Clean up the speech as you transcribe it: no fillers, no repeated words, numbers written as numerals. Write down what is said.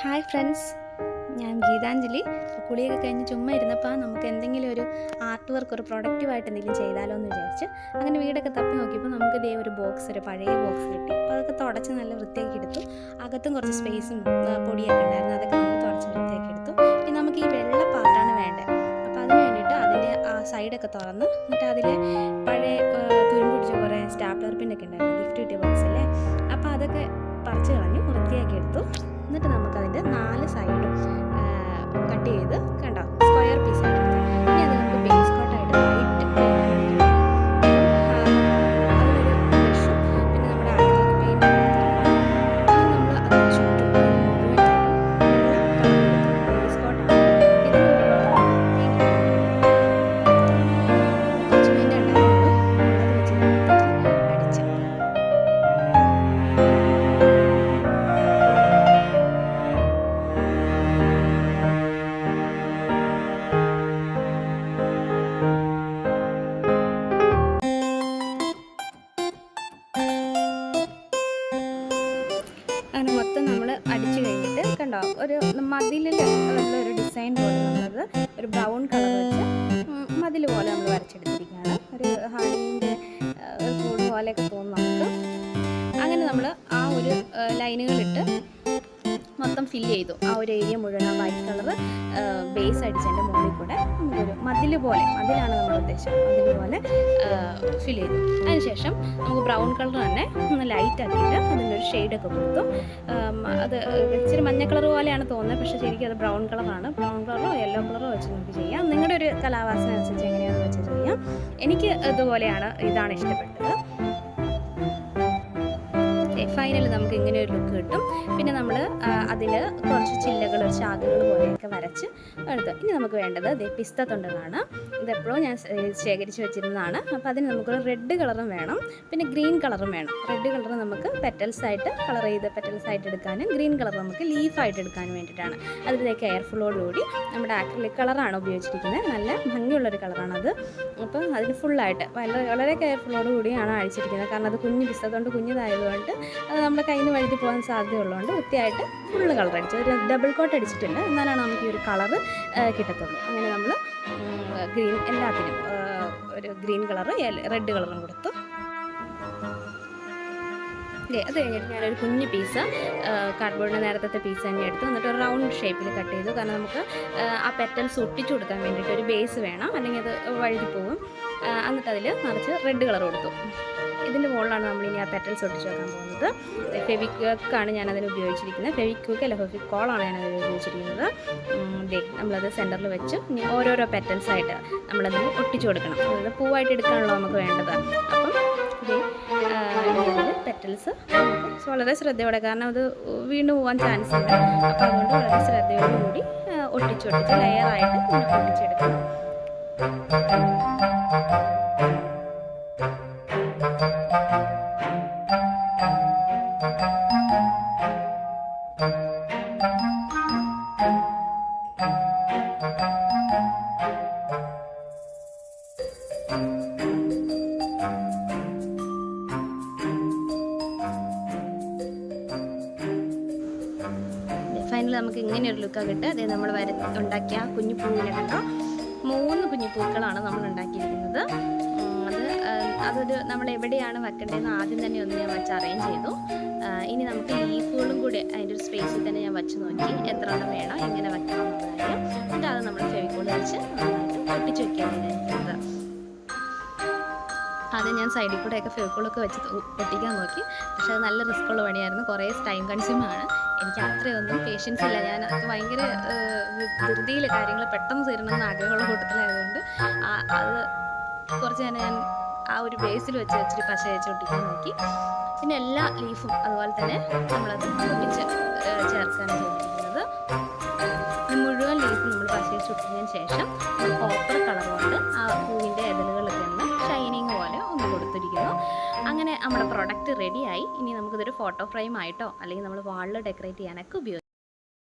Hi friends, ഞാൻ ഗീതാഞ്ജലി. കുളിയൊക്കെ കഴിഞ്ഞ് ചുമ്മാ ഇരുന്നപ്പോൾ നമുക്ക് എന്തെങ്കിലും ഒരു ആർട്ട് വർക്ക്, ഒരു പ്രൊഡക്റ്റീവായിട്ട് എന്തെങ്കിലും ചെയ്താലോ എന്ന് വിചാരിച്ച് അങ്ങനെ വീടൊക്കെ തപ്പി നോക്കിയപ്പോൾ നമുക്ക് ഇതേ ഒരു ബോക്സ്, ഒരു പഴയ ബോക്സ് കിട്ടി. അപ്പോൾ അതൊക്കെ തുടച്ച് നല്ല വൃത്തിയാക്കി എടുത്തു. അകത്തും കുറച്ച് സ്പേസും പൊടിയൊക്കെ ഉണ്ടായിരുന്നു, അതൊക്കെ നമ്മൾ തുടച്ച് വൃത്തിയാക്കി എടുത്തു. ഇനി നമുക്ക് ഈ വെള്ള പാർട്ടാണ് വേണ്ടത്. അപ്പോൾ അതിന് വേണ്ടിയിട്ട് അതിൻ്റെ ആ സൈഡൊക്കെ തുറന്ന് എന്നിട്ട് അതിൽ പഴയ തുരുമ്പ് പിടിച്ച കുറേ സ്റ്റാപ്ലർ പിന്നൊക്കെ ഉണ്ടായിരുന്നു, ഗിഫ്റ്റ് കിട്ടിയ ബോക്സല്ലേ. അപ്പോൾ അതൊക്കെ പറിച്ച് കളഞ്ഞ് വൃത്തിയാക്കി എടുത്തു. എന്നിട്ട് നമുക്കതിൻ്റെ 4 സൈഡും കട്ട് ചെയ്ത് കണ്ടോ സ്ക്വയർ പീസായിട്ട്. ഇനി അത് നമുക്ക് ബേസ് കോട്ടായിട്ട് വൈറ്റ് അതിനൊരു ബ്രഷും പിന്നെ നമ്മുടെ ആക്രിലിക് പെയിൻറ്റ് നമ്മൾ അത് ചുറ്റും മുഴുവനായിട്ടും ബേസ് കോട്ടാണ്. ഇതിന് കുറച്ച് പെയിൻ്റ് ഉണ്ടായിരുന്നു, അത് വെച്ച് അടിച്ചു. അങ്ങനെ മൊത്തം നമ്മൾ അടിച്ചു കഴിഞ്ഞിട്ട് കണ്ടോ ഒരു മതിലിൽ നമ്മളൊരു ഡിസൈൻ പോലെ നമ്മളത് ഒരു ബ്രൗൺ കളർ വെച്ച് മതിൽ പോലെ നമ്മൾ വരച്ചെടുത്തിരിക്കുകയാണ്. ഒരു ഹണീൻ്റെ കൂട് പോലെയൊക്കെ തോന്നും നമുക്ക്. അങ്ങനെ നമ്മൾ ആ ഒരു ലൈനുകളിട്ട് മൊത്തം ഫില്ല് ചെയ്തു. ആ ഒരു ഏരിയ മുഴുവൻ ആ വൈറ്റ് കളർ ബേസ് അടിച്ചതിൻ്റെ മുകളിൽ കൂടെ നമുക്കൊരു മതിൽ പോലെ, മതിലാണ് നമ്മൾ ഉദ്ദേശിച്ചത്, മതിൽ പോലെ ഫില്ല് ചെയ്തു. അതിനുശേഷം നമുക്ക് ബ്രൗൺ കളർ തന്നെ ഒന്ന് ലൈറ്റ് ആക്കിയിട്ട് അതിനൊരു ഷെയ്ഡൊക്കെ കൊടുത്തു. അത് ഇച്ചിരി മഞ്ഞ കളർ പോലെയാണ് തോന്നുന്നത്, പക്ഷേ ശരിക്കും അത് ബ്രൗൺ കളറാണ്. ബ്രൗൺ കളറോ യെല്ലോ കളറോ വെച്ച് നമുക്ക് ചെയ്യാം. നിങ്ങളുടെ ഒരു കലാവാസന അനുസരിച്ച് എങ്ങനെയാണെന്ന് വെച്ച് ചെയ്യാം. എനിക്ക് ഇതുപോലെയാണ്, ഇതാണ് ഇഷ്ടപ്പെട്ടത്. ഫൈനൽ നമുക്ക് ഇങ്ങനെ ഒരു ലുക്ക് കിട്ടും. പിന്നെ നമ്മൾ അതിൽ കുറച്ച് ചില്ലകൾ, ശാഖകൾ പോലെയൊക്കെ വരച്ച് എടുത്തു. ഇനി നമുക്ക് വേണ്ടത് പിസ്ത തൊണ്ടകളാണ്. ഇതെപ്പോഴും ഞാൻ ശേഖരിച്ച് വെച്ചിരുന്നതാണ്. അപ്പോൾ അതിന് നമുക്കൊരു റെഡ് കളറും വേണം, പിന്നെ ഗ്രീൻ കളറും വേണം. റെഡ് കളർ നമുക്ക് പെറ്റൽസായിട്ട് കളർ ചെയ്ത് പെറ്റൽസായിട്ട് എടുക്കാനും ഗ്രീൻ കളർ നമുക്ക് ലീഫായിട്ട് എടുക്കാനും വേണ്ടിയിട്ടാണ്. അതിലേക്ക് എയർഫുള്ളോടുകൂടി നമ്മുടെ ആക്രിലിക് കളറാണ് ഉപയോഗിച്ചിരിക്കുന്നത്. നല്ല ഭംഗിയുള്ളൊരു കളറാണത്. അപ്പോൾ അതിന് ഫുള്ളായിട്ട് വളരെ കെയർഫുള്ളോട് കൂടിയാണ് അഴിച്ചിരിക്കുന്നത്. കാരണം അത് കുഞ്ഞ് പിസ്ത തൊണ്ട് കുഞ്ഞതായതുകൊണ്ട് അത് നമ്മുടെ കയ്യിൽ നിന്ന് വഴുതി പോകാൻ സാധ്യതയുള്ളതുകൊണ്ട് വൃത്തിയായിട്ട് ഫുള്ള് കളർ അടിച്ചു. ഒരു ഡബിൾ കോട്ട് അടിച്ചിട്ടുണ്ട്, എന്നാലാണ് നമുക്ക് ഈ ഒരു കളറ് കിട്ടത്തുള്ളൂ. അങ്ങനെ നമ്മൾ ഗ്രീൻ എല്ലാത്തിനും ഒരു ഗ്രീൻ കളറ്, റെഡ് കളറും കൊടുത്തു. അത് കഴിഞ്ഞിട്ട് ഞാനൊരു കുഞ്ഞ് പീസ് കാർഡ്ബോർഡിൻ്റെ നേരത്തെ പീസ് തന്നെ എടുത്തു. എന്നിട്ട് ഒരു റൗണ്ട് ഷേപ്പിൽ കട്ട് ചെയ്തു. കാരണം നമുക്ക് ആ പെറ്റൽസ് ഒട്ടിച്ചു കൊടുക്കാൻ വേണ്ടിയിട്ട് ഒരു ബേസ് വേണം, അല്ലെങ്കിൽ അത് വഴുതി പോകും. എന്നിട്ട് അതിൽ നിറച്ച് റെഡ് കളർ കൊടുത്തു. ഇതിൻ്റെ മുകളിലാണ് നമ്മളിനി ആ പെറ്റൽസ് ഒട്ടിച്ച് വെക്കാൻ പോകുന്നത്. ഫെവിക്വിക്കാണ് ഞാനതിന് ഉപയോഗിച്ചിരിക്കുന്നത്. ഫെവിക്വിക്ക് അല്ല, ഫെവിക്കോളാണ് ഞാനതിൽ ഉപയോഗിച്ചിരിക്കുന്നത്. നമ്മളത് സെൻറ്ററിൽ വെച്ച് ഇനി ഓരോരോ പെറ്റൽസായിട്ട് നമ്മളതിന് ഒട്ടിച്ചു കൊടുക്കണം. അതായത് പൂവായിട്ട് എടുക്കാനുള്ള നമുക്ക് വേണ്ടത്. അപ്പം അതിൽ പെറ്റൽസ് വളരെ ശ്രദ്ധയോടെ, കാരണം അത് വീണ് പോകാൻ ചാൻസ് ഉണ്ട്. അപ്പോൾ അതുകൊണ്ട് വളരെ ശ്രദ്ധയോടുകൂടി ഒട്ടിച്ച് ലെയറായിട്ട് ഒട്ടിച്ചെടുക്കണം. ഫൈനൽ നമുക്ക് ഇങ്ങനെയൊരു ലുക്കാണ് കിട്ടുക. അതേ നമ്മൾ ഉണ്ടാക്കിയ കുഞ്ഞു പൂവിനെ കണ്ടോ, 3 കുഞ്ഞു പൂക്കളാണ് നമ്മൾ ഉണ്ടാക്കിയിരിക്കുന്നത്. അതൊരു നമ്മൾ എവിടെയാണ് വെക്കേണ്ടതെന്ന് ആദ്യം തന്നെ ഒന്ന് ഞാൻ വെച്ച് അറേഞ്ച് ചെയ്തു. ഇനി നമുക്ക് ലീഫുകളും കൂടി അതിൻ്റെ ഒരു സ്പേസിൽ തന്നെ ഞാൻ വെച്ച് നോക്കി എത്ര എണ്ണം വേണം, എങ്ങനെ വെക്കണം എന്നുള്ള കാര്യം. എന്നിട്ട് അത് നമ്മൾ ഫെവിക്കോൾ വെച്ച് നന്നായിട്ട് ഒട്ടിച്ച് വെക്കാനാണ് ഇരിക്കുന്നത്. ആദ്യം ഞാൻ സൈഡിൽ കൂടെയൊക്കെ ഫെവിക്കോളൊക്കെ വെച്ച് ഒട്ടിക്കാൻ നോക്കി, പക്ഷേ അത് നല്ല റിസ്ക്കുള്ള പണിയായിരുന്നു. കുറേ ടൈം കൺസ്യൂമാണ്. എനിക്ക് അത്രയൊന്നും പേഷ്യൻസ് ഇല്ല. ഞാൻ ഭയങ്കര ധൃതിയിൽ കാര്യങ്ങൾ പെട്ടെന്ന് തീരണമെന്ന് ആഗ്രഹമുള്ള കൂട്ടത്തിലായതുകൊണ്ട് അത് കുറച്ച് ഞാൻ ആ ഒരു ബേസിൽ വെച്ച് ഇച്ചിരി പശ വെച്ച് ഒട്ടിക്കാൻ നോക്കി. പിന്നെ എല്ലാ ലീഫും അതുപോലെ തന്നെ നമ്മളത് ഒട്ടിച്ച് ചേർക്കാനാണ് ചെയ്തിരിക്കുന്നത്. മുഴുവൻ ലീഫും നമ്മൾ പശ വെച്ച് ഒട്ടിച്ചതിന് ശേഷം കോപ്പർ കളർ കൊണ്ട് ആ പൂവിൻ്റെ ഇതളുകളൊക്കെ ഒന്ന് ഷൈനിങ് പോലെ ഒന്ന് കൊടുത്തിരിക്കുന്നു. അങ്ങനെ നമ്മുടെ പ്രൊഡക്റ്റ് റെഡിയായി. ഇനി നമുക്കിതൊരു ഫോട്ടോ ഫ്രെയിം ആയിട്ടോ അല്ലെങ്കിൽ നമ്മൾ വാളിൽ ഡെക്കറേറ്റ് ചെയ്യാനൊക്കെ ഉപയോഗിക്കാം.